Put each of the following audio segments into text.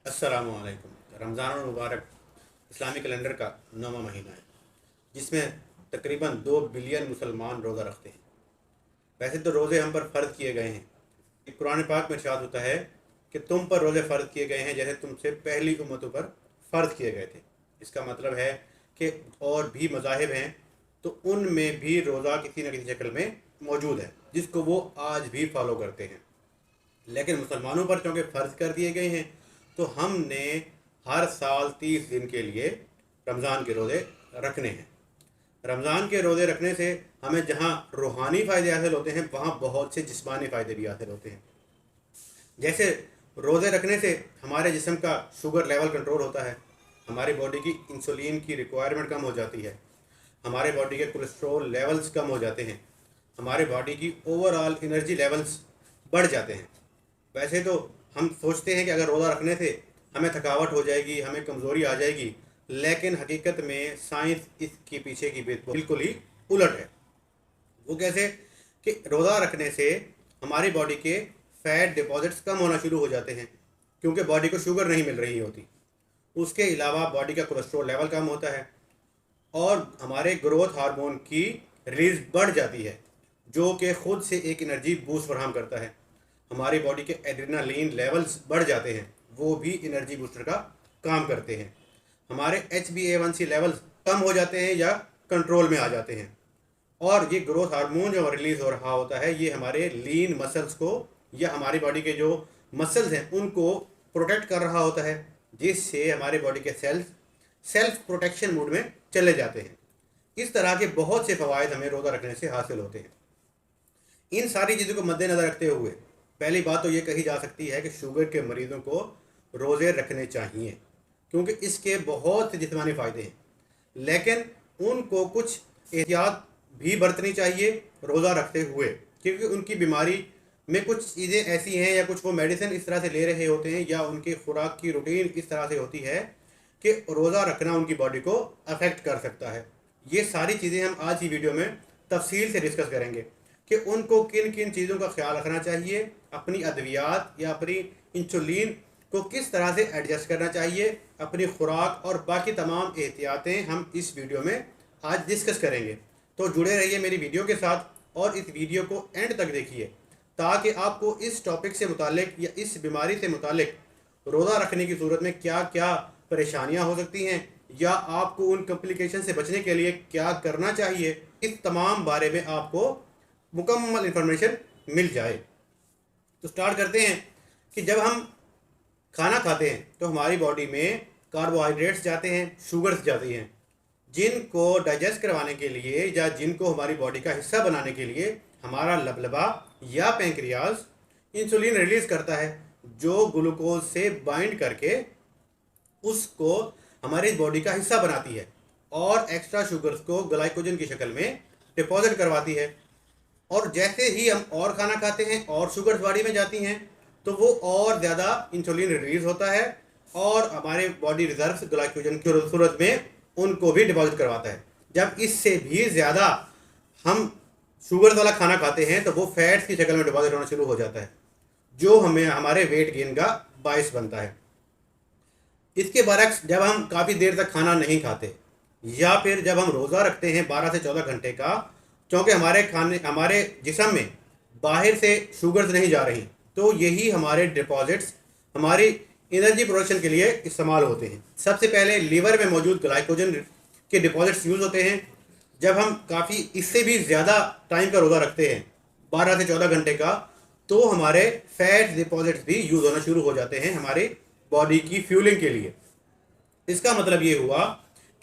अस्सलामुअलैकुम। रमज़ान मुबारक इस्लामी कैलेंडर का 9वां महीना है, जिसमें तकरीबन 2 बिलियन मुसलमान रोज़ा रखते हैं। वैसे तो रोज़े हम पर फ़र्ज़ किए गए हैं। कुरान पाक में इरशाद होता है कि तुम पर रोज़े फ़र्ज़ किए गए हैं जैसे तुमसे पहली उम्मतों पर फ़र्ज़ किए गए थे। इसका मतलब है कि और भी मज़ाहिब हैं तो उनमें भी रोज़ा किसी न किसी शक्ल में मौजूद है, जिसको वो आज भी फॉलो करते हैं। लेकिन मुसलमानों पर चूँकि फ़र्ज़ कर दिए गए हैं तो हमने हर साल 30 दिन के लिए रमज़ान के रोज़े रखने हैं। रमज़ान के रोज़े रखने से हमें जहाँ रूहानी फ़ायदे हासिल होते हैं वहाँ बहुत से जिस्मानी फ़ायदे भी हासिल होते हैं। जैसे रोज़े रखने से हमारे जिस्म का शुगर लेवल कंट्रोल होता है, हमारी बॉडी की इंसुलिन की रिक्वायरमेंट कम हो जाती है, हमारे बॉडी के कोलेस्ट्रॉल लेवल्स कम हो जाते हैं, हमारे बॉडी की ओवरऑल एनर्जी लेवल्स बढ़ जाते हैं। वैसे तो हम सोचते हैं कि अगर रोज़ा रखने से हमें थकावट हो जाएगी, हमें कमज़ोरी आ जाएगी, लेकिन हकीकत में साइंस इसके पीछे की बिल्कुल ही उलट है। वो कैसे कि रोज़ा रखने से हमारी बॉडी के फैट डिपॉजिट्स कम होना शुरू हो जाते हैं, क्योंकि बॉडी को शुगर नहीं मिल रही होती। उसके अलावा बॉडी का कोलेस्ट्रॉल लेवल कम होता है और हमारे ग्रोथ हार्मोन की रिलीज बढ़ जाती है, जो कि खुद से एक एनर्जी बूस्ट फराहम करता है। हमारी बॉडी के एड्रेनालिन लेवल्स बढ़ जाते हैं, वो भी एनर्जी बूस्टर का काम करते हैं। हमारे HbA1c लेवल्स कम हो जाते हैं या कंट्रोल में आ जाते हैं। और ये ग्रोथ हार्मोन जो रिलीज हो रहा होता है, ये हमारे लीन मसल्स को या हमारी बॉडी के जो मसल्स हैं उनको प्रोटेक्ट कर रहा होता है, जिससे हमारे बॉडी के सेल्स सेल्फ प्रोटेक्शन मोड में चले जाते हैं। इस तरह के बहुत से फ़वाइद हमें रोज़ा रखने से हासिल होते हैं। इन सारी चीज़ों को मद्देनज़र रखते हुए पहली बात तो ये कही जा सकती है कि शुगर के मरीज़ों को रोज़े रखने चाहिए, क्योंकि इसके बहुत से जिस्मानी फ़ायदे हैं, लेकिन उनको कुछ एहतियात भी बरतनी चाहिए रोज़ा रखते हुए, क्योंकि उनकी बीमारी में कुछ चीज़ें ऐसी हैं या कुछ वो मेडिसिन इस तरह से ले रहे होते हैं या उनकी खुराक की रूटीन इस तरह से होती है कि रोज़ा रखना उनकी बॉडी को अफेक्ट कर सकता है। ये सारी चीज़ें हम आज की वीडियो में तफसील से डिस्कस करेंगे कि उनको किन किन चीज़ों का ख्याल रखना चाहिए, अपनी अद्वियात या अपनी इंसुलिन को किस तरह से एडजस्ट करना चाहिए, अपनी खुराक और बाकी तमाम एहतियातें हम इस वीडियो में आज डिस्कस करेंगे। तो जुड़े रहिए मेरी वीडियो के साथ और इस वीडियो को एंड तक देखिए, ताकि आपको इस टॉपिक से मुतालिक या इस बीमारी से मुतालिक रोज़ा रखने की सूरत में क्या क्या परेशानियां हो सकती हैं या आपको उन कॉम्प्लिकेशन से बचने के लिए क्या करना चाहिए, इस तमाम बारे में आपको मुकम्मल इन्फॉर्मेशन मिल जाए। तो स्टार्ट करते हैं कि जब हम खाना खाते हैं तो हमारी बॉडी में कार्बोहाइड्रेट्स जाते हैं, शुगर्स जाती हैं, जिनको डाइजेस्ट करवाने के लिए या जिनको हमारी बॉडी का हिस्सा बनाने के लिए हमारा लबलबा या पैंक्रियाज इंसुलिन रिलीज़ करता है, जो ग्लूकोज से बाइंड करके उसको हमारी बॉडी का हिस्सा बनाती है और एक्स्ट्रा शुगर्स को ग्लाइकोजन की शक्ल में डिपॉजिट करवाती है। और जैसे ही हम और खाना खाते हैं और शुगर्स बॉडी में जाती हैं तो वो और ज़्यादा इंसुलिन रिलीज होता है और हमारे बॉडी रिजर्व्स ग्लाइकोजन की सूरत में उनको भी डिपॉजिट करवाता है। जब इससे भी ज़्यादा हम शुगर वाला खाना खाते हैं तो वो फैट्स की शक्ल में डिपॉजिट होना शुरू हो जाता है, जो हमें हमारे वेट गेन का बायस बनता है। इसके बरक्स जब हम काफ़ी देर तक खाना नहीं खाते या फिर जब हम रोज़ा रखते हैं 12 से 14 घंटे का, क्योंकि हमारे जिस्म में बाहर से शुगर्स नहीं जा रही, तो यही हमारे डिपॉजिट्स हमारी एनर्जी प्रोडक्शन के लिए इस्तेमाल होते हैं। सबसे पहले लीवर में मौजूद ग्लाइकोजन के डिपॉजिट्स यूज़ होते हैं। जब हम काफ़ी इससे भी ज़्यादा टाइम का रोज़ा रखते हैं 12 से 14 घंटे का, तो हमारे फैट डिपॉजिट्स भी यूज़ होना शुरू हो जाते हैं हमारी बॉडी की फ्यूलिंग के लिए। इसका मतलब ये हुआ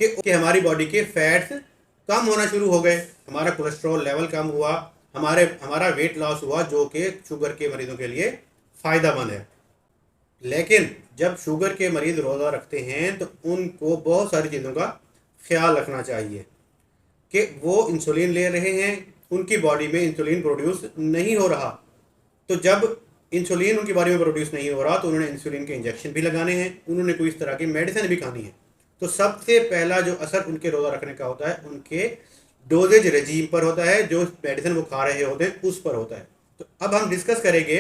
कि हमारी बॉडी के फैट्स कम होना शुरू हो गए, हमारा कोलेस्ट्रॉल लेवल कम हुआ, हमारा वेट लॉस हुआ, जो कि शुगर के मरीज़ों के लिए फ़ायदेमंद है। लेकिन जब शुगर के मरीज़ रोज़ा रखते हैं तो उनको बहुत सारी चीज़ों का ख्याल रखना चाहिए कि वो इंसुलिन ले रहे हैं, उनकी बॉडी में इंसुलिन प्रोड्यूस नहीं हो रहा। तो जब इंसुलिन उनकी बॉडी में प्रोड्यूस नहीं हो रहा तो उन्होंने इंसुलिन के इंजेक्शन भी लगाने हैं, उन्होंने कोई इस तरह की मेडिसिन भी खानी है। तो सबसे पहला जो असर उनके रोज़ा रखने का होता है उनके डोजेज रेजीम पर होता है, जो मेडिसिन वो खा रहे होते हैं उस पर होता है। तो अब हम डिस्कस करेंगे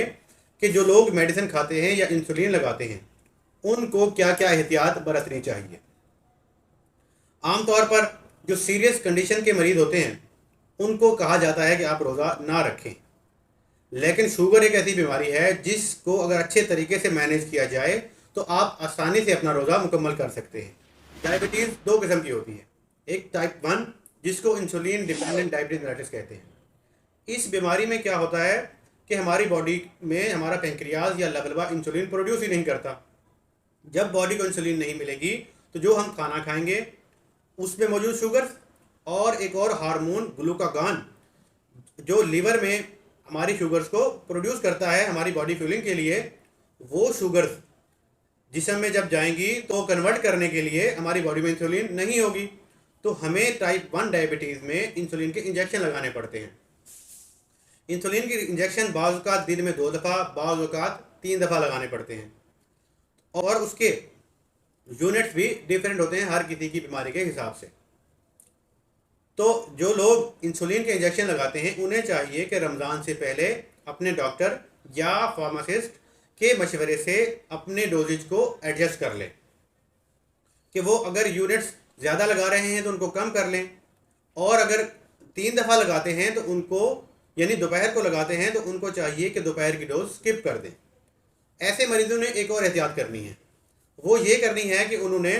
कि जो लोग मेडिसिन खाते हैं या इंसुलिन लगाते हैं उनको क्या क्या एहतियात बरतनी चाहिए। आमतौर पर जो सीरियस कंडीशन के मरीज़ होते हैं उनको कहा जाता है कि आप रोज़ा ना रखें, लेकिन शुगर एक ऐसी बीमारी है जिसको अगर अच्छे तरीके से मैनेज किया जाए तो आप आसानी से अपना रोज़ा मुकम्मल कर सकते हैं। डायबिटीज़ दो किस्म की होती है, एक टाइप 1 जिसको इंसुलिन डिपेंडेंट डायबिटीज मेलिटस कहते हैं। इस बीमारी में क्या होता है कि हमारी बॉडी में हमारा पेंक्रियाज या लबलबा इंसुलिन प्रोड्यूस ही नहीं करता। जब बॉडी को इंसुलिन नहीं मिलेगी तो जो हम खाना खाएंगे उसमें मौजूद शुगर और एक और हार्मोन ग्लूकागॉन जो लीवर में हमारी शुगर्स को प्रोड्यूस करता है हमारी बॉडी फ्यूलिंग के लिए, वो शुगर्स जिस्म में जब जाएंगी तो कन्वर्ट करने के लिए हमारी बॉडी में इंसुलिन नहीं होगी, तो हमें टाइप 1 डायबिटीज़ में इंसुलिन के इंजेक्शन लगाने पड़ते हैं। इंसुलिन के इंजेक्शन बाज़ औक़ात दिन में 2 दफ़ा, बाज़ औक़ात 3 दफ़ा लगाने पड़ते हैं और उसके यूनिट्स भी डिफरेंट होते हैं हर किसी की बीमारी के हिसाब से। तो जो लोग इंसुलिन के इंजेक्शन लगाते हैं उन्हें चाहिए कि रमज़ान से पहले अपने डॉक्टर या फार्मासिस्ट के मशवरे से अपने डोजेज को एडजस्ट कर लें कि वो अगर यूनिट्स ज़्यादा लगा रहे हैं तो उनको कम कर लें, और अगर 3 दफ़ा लगाते हैं तो उनको, यानी दोपहर को लगाते हैं तो उनको चाहिए कि दोपहर की डोज स्किप कर दें। ऐसे मरीजों ने एक और एहतियात करनी है, वो ये करनी है कि उन्होंने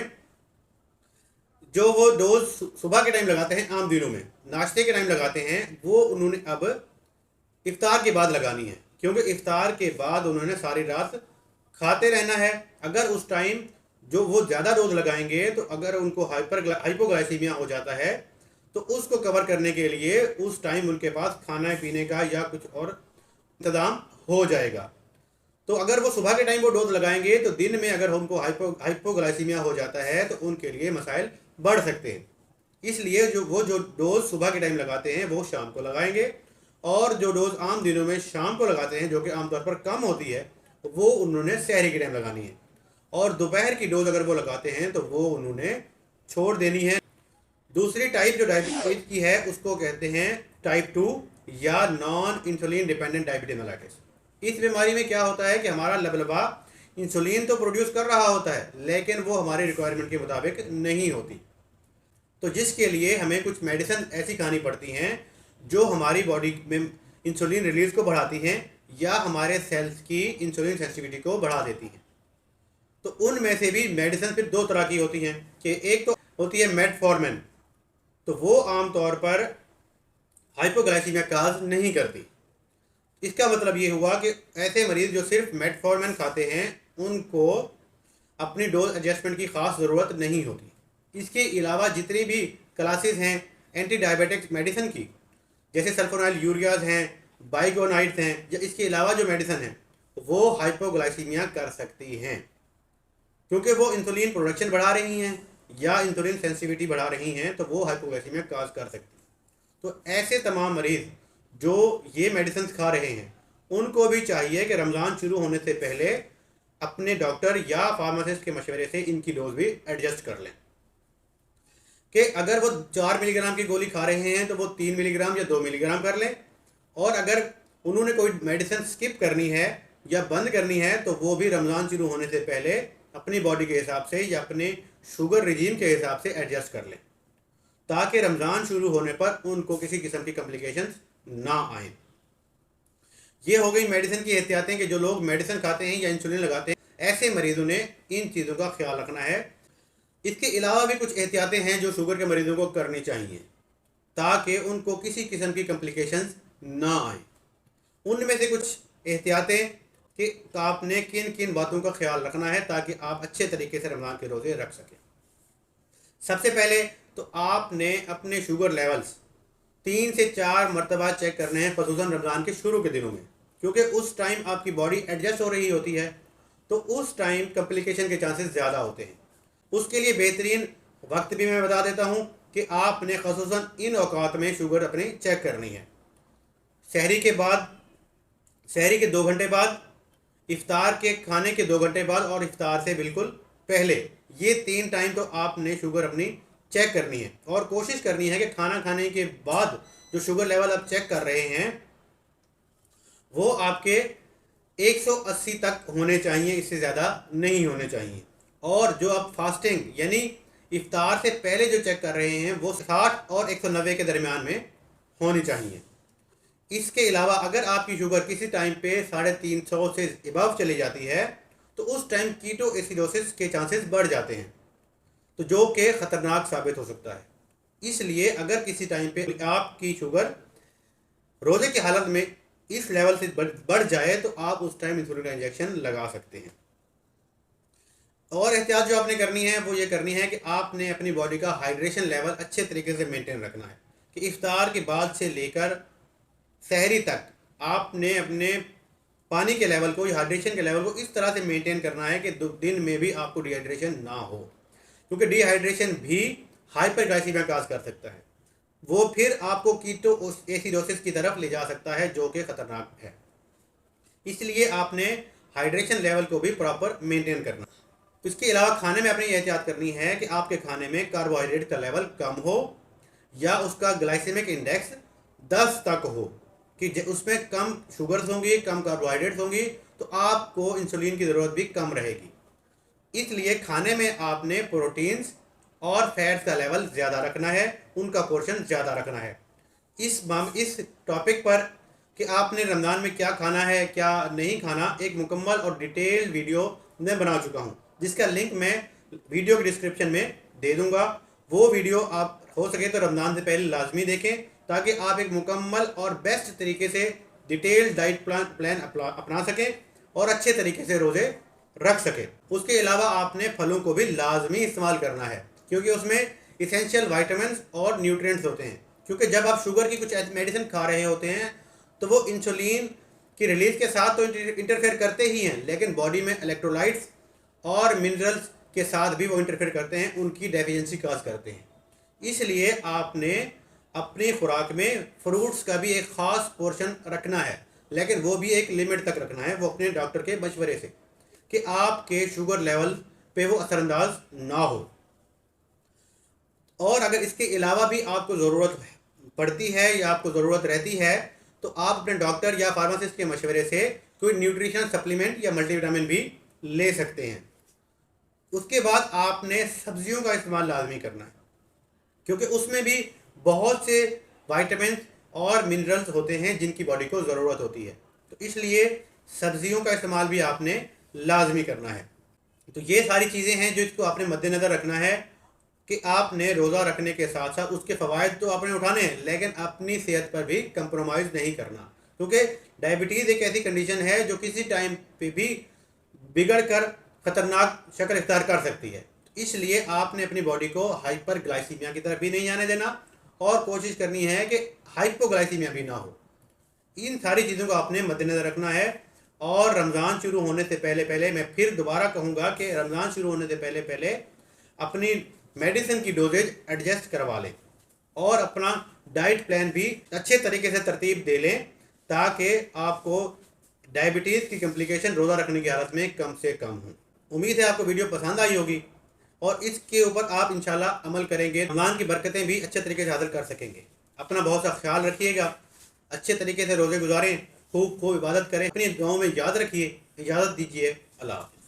जो वो डोज सुबह के टाइम लगाते हैं, आम दिनों में नाश्ते के टाइम लगाते हैं, वो उन्होंने अब इफ्तार के बाद लगानी है, क्योंकि इफ्तार के बाद उन्होंने सारी रात खाते रहना है। अगर उस टाइम जो वो ज़्यादा डोज लगाएंगे तो अगर उनको हाइपोग्लाइसीमिया हो जाता है तो उसको कवर करने के लिए उस टाइम उनके पास खाना पीने का या कुछ और इंतज़ाम हो जाएगा। तो अगर वो सुबह के टाइम वो डोज लगाएंगे तो दिन में अगर उनको हाइपोग्लाइसीमिया हो जाता है तो उनके लिए मसाइल बढ़ सकते हैं। इसलिए जो डोज सुबह के टाइम लगाते हैं वो शाम को लगाएंगे, और जो डोज आम दिनों में शाम को लगाते हैं जो कि आमतौर पर कम होती है वो उन्होंने सहरी के टाइम लगानी है, और दोपहर की डोज अगर वो लगाते हैं तो वो उन्होंने छोड़ देनी है। दूसरी टाइप जो डायबिटीज की है उसको कहते हैं टाइप 2 या non insulin dependent diabetes mellitus. इस बीमारी में क्या होता है कि हमारा लबलबा इंसुलिन तो प्रोड्यूस कर रहा होता है लेकिन वो हमारे रिक्वायरमेंट के मुताबिक नहीं होती, तो जिसके लिए हमें कुछ मेडिसिन ऐसी खानी पड़ती हैं जो हमारी बॉडी में इंसुलिन रिलीज को बढ़ाती हैं या हमारे सेल्स की इंसुलिन सेंसिटिविटी को बढ़ा देती हैं। तो उनमें से भी मेडिसिन फिर 2 तरह की होती हैं कि एक तो होती है मेटफॉर्मिन, तो वो आमतौर पर हाइपोग्लाइसीमिया काज नहीं करती। इसका मतलब ये हुआ कि ऐसे मरीज़ जो सिर्फ मेटफॉर्मिन खाते हैं उनको अपनी डोज एडजस्टमेंट की ख़ास ज़रूरत नहीं होती। इसके अलावा जितनी भी क्लासेस हैं एंटी डायबिटिक्स मेडिसिन की, जैसे सल्फोनाइल यूरियाज हैं, बाइगोनाइड्स हैं, या इसके अलावा जो मेडिसिन हैं वो हाइपोग्लाइसीमिया कर सकती हैं, क्योंकि वो इंसुलिन प्रोडक्शन बढ़ा रही हैं या इंसुलिन सेंसिटिविटी बढ़ा रही हैं, तो वो हाइपोग्लाइसीमिया काज कर सकती है। तो ऐसे तमाम मरीज़ जो ये मेडिसिन खा रहे हैं उनको भी चाहिए कि रमज़ान शुरू होने से पहले अपने डॉक्टर या फार्मासिस्ट के मशवरे से इनकी डोज भी एडजस्ट कर लें, कि अगर वो 4 मिलीग्राम की गोली खा रहे हैं तो वो 3 मिलीग्राम या 2 मिलीग्राम कर लें, और अगर उन्होंने कोई मेडिसिन स्किप करनी है या बंद करनी है तो वो भी रमज़ान शुरू होने से पहले अपनी बॉडी के हिसाब से या अपने शुगर रिजीम के हिसाब से एडजस्ट कर लें, ताकि रमज़ान शुरू होने पर उनको किसी किस्म की कॉम्प्लिकेशंस ना आए। ये हो गई मेडिसिन की एहतियातें कि जो लोग मेडिसिन खाते हैं या इंसुलिन लगाते हैं ऐसे मरीजों ने इन चीज़ों का ख्याल रखना है। इसके अलावा भी कुछ एहतियातें हैं जो शुगर के मरीजों को करनी चाहिए ताकि उनको किसी किस्म की कॉम्प्लिकेशंस ना आए। उनमें से कुछ एहतियातें कि आपने किन किन बातों का ख्याल रखना है ताकि आप अच्छे तरीके से रमज़ान के रोज़े रख सकें। सबसे पहले तो आपने अपने शुगर लेवल्स 3 से 4 मरतबा चेक करने हैं, ख़ुसूसन रमज़ान के शुरू के दिनों में, क्योंकि उस टाइम आपकी बॉडी एडजस्ट हो रही होती है, तो उस टाइम कॉम्प्लिकेशन के चांसेस ज़्यादा होते हैं। उसके लिए बेहतरीन वक्त भी मैं बता देता हूँ कि आपने ख़ुसूसन इन औकात में शुगर अपनी चेक करनी है। सहरी के बाद, सहरी के 2 घंटे बाद, इफ्तार के खाने के 2 घंटे बाद और इफ्तार से बिल्कुल पहले, ये 3 टाइम तो आपने शुगर अपनी चेक करनी है। और कोशिश करनी है कि खाना खाने के बाद जो शुगर लेवल आप चेक कर रहे हैं वो आपके 180 तक होने चाहिए, इससे ज़्यादा नहीं होने चाहिए। और जो आप फास्टिंग यानी इफ्तार से पहले जो चेक कर रहे हैं वो 60 और 190 के दरमियान में होनी चाहिए। इसके अलावा अगर आपकी शुगर किसी टाइम पे 350 से अबव चली जाती है तो उस टाइम कीटो एसिडोसिस के चांसेस बढ़ जाते हैं, तो जो कि ख़तरनाक साबित हो सकता है। इसलिए अगर किसी टाइम पे आपकी शुगर रोज़े की हालत में इस लेवल से बढ़ जाए तो आप उस टाइम इंसुलिन का इंजेक्शन लगा सकते हैं। और एहतियात जो आपने करनी है वो ये करनी है कि आपने अपनी बॉडी का हाइड्रेशन लेवल अच्छे तरीके से मेंटेन रखना है कि इफ्तार के बाद से लेकर सहरी तक आपने अपने पानी के लेवल को या हाइड्रेशन के लेवल को इस तरह से मेंटेन करना है कि दिन में भी आपको डिहाइड्रेशन ना हो, क्योंकि डिहाइड्रेशन भी हाइपरग्लाइसीमिया काज कर सकता है। वो फिर आपको कीटो एसिडोसिस की तरफ ले जा सकता है जो कि ख़तरनाक है। इसलिए आपने हाइड्रेशन लेवल को भी प्रॉपर मेंटेन करना। इसके अलावा खाने में अपनी एहतियात करनी है कि आपके खाने में कार्बोहाइड्रेट का लेवल कम हो या उसका ग्लाइसेमिक इंडेक्स 10 तक हो, कि उसमें कम शुगर्स होंगी, कम कार्बोहाइड्रेट्स होंगी, तो आपको इंसुलिन की ज़रूरत भी कम रहेगी। इसलिए खाने में आपने प्रोटीन्स और फैट्स का लेवल ज़्यादा रखना है, उनका पोर्शन ज़्यादा रखना है। इस टॉपिक पर कि आपने रमज़ान में क्या खाना है क्या नहीं खाना, एक मुकम्मल और डिटेल वीडियो मैं बना चुका हूँ, जिसका लिंक मैं वीडियो के डिस्क्रिप्शन में दे दूँगा। वो वीडियो आप हो सके तो रमज़ान से पहले लाजमी देखें, ताकि आप एक मुकम्मल और बेस्ट तरीके से डिटेल डाइट प्लान अपना सकें और अच्छे तरीके से रोज़े रख सकें। उसके अलावा आपने फलों को भी लाजमी इस्तेमाल करना है, क्योंकि उसमें इसेंशियल वाइटामिन्स और न्यूट्रिएंट्स होते हैं। क्योंकि जब आप शुगर की कुछ मेडिसिन खा रहे होते हैं तो वो इंसुलिन की रिलीज के साथ तो इंटरफेयर करते ही हैं, लेकिन बॉडी में इलेक्ट्रोलाइट्स और मिनरल्स के साथ भी वो इंटरफेयर करते हैं, उनकी डेफिशिएंसी काज करते हैं। इसलिए आपने अपनी खुराक में फ्रूट्स का भी एक ख़ास पोर्शन रखना है, लेकिन वो भी एक लिमिट तक रखना है, वो अपने डॉक्टर के मशवरे से, कि आपके शुगर लेवल पे वो असरअंदाज ना हो। और अगर इसके अलावा भी आपको ज़रूरत पड़ती है या आपको ज़रूरत रहती है तो आप अपने डॉक्टर या फार्मासिस्ट के मशवरे से कोई न्यूट्रिशन सप्लीमेंट या मल्टीविटामिन भी ले सकते हैं। उसके बाद आपने सब्जियों का इस्तेमाल लाजमी करना है, क्योंकि उसमें भी बहुत से वाइटामिन और मिनरल्स होते हैं जिनकी बॉडी को ज़रूरत होती है, तो इसलिए सब्जियों का इस्तेमाल भी आपने लाजमी करना है। तो ये सारी चीज़ें हैं जो इसको आपने मद्देनज़र रखना है कि आपने रोज़ा रखने के साथ साथ उसके फ़वाइद तो आपने उठाने हैं, लेकिन अपनी सेहत पर भी कंप्रोमाइज़ नहीं करना, क्योंकि डायबिटीज़ एक ऐसी कंडीशन है जो किसी टाइम पे भी बिगड़ कर ख़तरनाक शक्ल इख्तियार कर सकती है। इसलिए आपने अपनी बॉडी को हाइपरग्लाइसीमिया की तरफ भी नहीं जाने देना और कोशिश करनी है कि हाइपोग्लाइसीमिया भी ना हो। इन सारी चीज़ों को आपने मद्देनज़र रखना है। और रमज़ान शुरू होने से पहले मैं फिर दोबारा कहूँगा कि रमज़ान शुरू होने से पहले अपनी मेडिसिन की डोजेज एडजस्ट करवा लें और अपना डाइट प्लान भी अच्छे तरीके से तरतीब दे लें, ताकि आपको डायबिटीज़ की कम्प्लिकेशन रोज़ा रखने की हालत में कम से कम हो। उम्मीद है आपको वीडियो पसंद आई होगी और इसके ऊपर आप इंशाल्लाह अमल करेंगे, रमज़ान की बरकतें भी अच्छे तरीके से हासिल कर सकेंगे। अपना बहुत सा ख्याल रखिएगा, अच्छे तरीके से रोज़े गुजारें, खूब खूब इबादत करें, अपनी दुआओं में याद रखिए। इजाज़त दीजिए, अल्लाह हाफ़िज़।